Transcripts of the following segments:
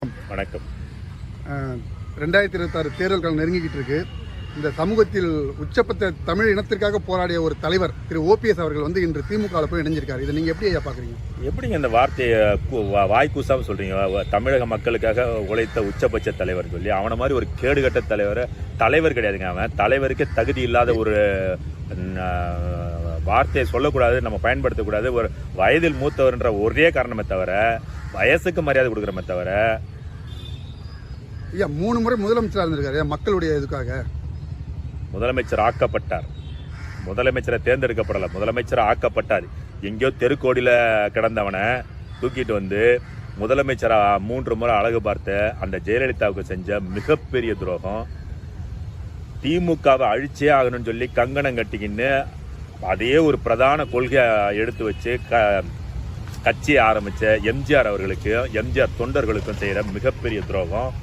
வணக்கம். 2026 தேர்தல் காலம் நெருங்கிக்கிட்டு இருக்கு. இந்த சமூகத்தில் உச்சபட்ச தமிழ் இனத்திற்காக போராடிய ஒரு தலைவர் திரு ஓபிஎஸ் அவர்கள் வந்து இன்று திமுக போய் இணைஞ்சிருக்காரு. இதை நீங்க எப்படி ஐயா பாக்குறீங்க? எப்படிங்க இந்த வார்த்தையை வாய்க்கூசாம சொல்றீங்க? தமிழக மக்களுக்காக உழைத்த உச்சபட்ச தலைவர் சொல்லி அவனை மாதிரி ஒரு கேடுகட்ட தலைவர் கிடையாதுங்க. அவன் தலைவருக்கே தகுதி இல்லாத ஒரு வார்த்தையை சொல்லக்கூடாது, நம்ம பயன்படுத்தக்கூடாது. ஒரு வயதில் மூத்தவர்ன்ற ஒரே காரணமே தவிர வயசுக்கு மரியாதை கொடுக்குறமே தவிர. ஐயா 3 முறை முதலமைச்சராக இருந்திருக்காரு மக்களுடைய இதுக்காக. முதலமைச்சர் ஆக்கப்பட்டார், முதலமைச்சரை தேர்ந்தெடுக்கப்படலை, முதலமைச்சர் ஆக்கப்பட்டார். எங்கேயோ தெருக்கோடியில் கிடந்தவனை தூக்கிட்டு வந்து முதலமைச்சராக 3 முறை அழகு பார்த்த அந்த ஜெயலலிதாவுக்கு செஞ்ச மிகப்பெரிய துரோகம். திமுகவை அழிச்சே ஆகணும்னு சொல்லி கங்கணம் கட்டிக்கின்னு அதே ஒரு பிரதான கொள்கையை எடுத்து வச்சு கட்சியை ஆரம்பித்த எம்ஜிஆர் அவர்களுக்கும் எம்ஜிஆர் தொண்டர்களுக்கும் செய்கிற மிகப்பெரிய துரோகம்.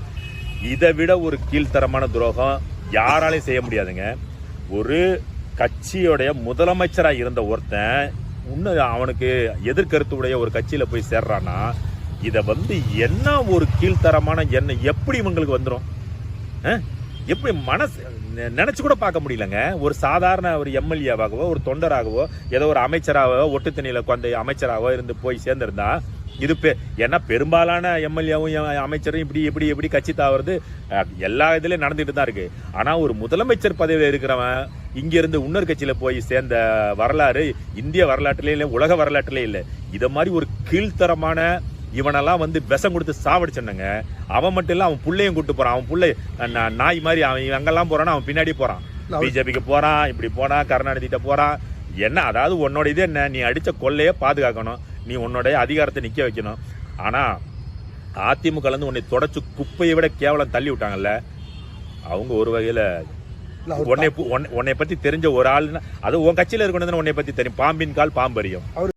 இதை விட ஒரு கீழ்த்தரமான துரோகம் யாராலையும் செய்ய முடியாதுங்க. ஒரு கட்சியோடைய முதலமைச்சராக இருந்த ஒருத்தன் இன்னும் அவனுக்கு எதிர்கருத்து உடைய ஒரு கட்சியில் போய் சேர்றான்னா இதை வந்து என்ன ஒரு கீழ்த்தரமான என்ன எப்படி இவங்களுக்கு வந்துடும்? எப்படி மனசு நினைச்சு கூட பார்க்க முடியலங்க. ஒரு சாதாரண ஒரு எம்எல்ஏவாகவோ ஒரு தொண்டராகவோ ஏதோ ஒரு அமைச்சராகவோ ஒட்டு தண்ணியில் கொண்ட அமைச்சராகவோ இருந்து போய் சேர்ந்திருந்தா இது ஏன்னா பெரும்பாலான எம்எல்ஏவும் அமைச்சரும் இப்படி கட்சி தாவறது எல்லா இதுலயும் நடந்துட்டு தான் இருக்கு. ஆனா ஒரு முதலமைச்சர் பதவியில் இருக்கிறவன் இங்கிருந்து இன்னொரு கட்சியில போய் சேர்ந்த வரலாறு இந்திய வரலாற்றிலே இல்லை, உலக வரலாற்றிலே இல்லை. இதை மாதிரி ஒரு கீழ்த்தரமான இவனெல்லாம் வந்து விஷம் கொடுத்து சாவடிச்சுங்க. அவன் மட்டும் இல்லை, அவன் பிள்ளையும் கூட்டு போறான். அவன் பிள்ளை நாய் மாதிரி அவன் அங்கெல்லாம் போறான், அவன் பின்னாடி போறான். பிஜேபிக்கு போறான், இப்படி போறான், கருணாநிதிட்ட போறான். என்ன அதாவது உன்னோட இது என்ன? நீ அடிச்ச கொள்ளையே பாதுகாக்கணும், நீ உன்னோட அதிகாரத்தை நிக்க வைக்கணும். ஆனா அதிமுக இருந்து உன்னை தொடச்சு குப்பையை விட கேவலம் தள்ளி விட்டாங்கல்ல. அவங்க ஒரு வகையில உன்னை பத்தி தெரிஞ்ச ஒரு ஆள்னா அது உன் கட்சியில இருக்கணும். உன்னை பத்தி தெரியும். பாம்பின் கால் பாம்பறியும்.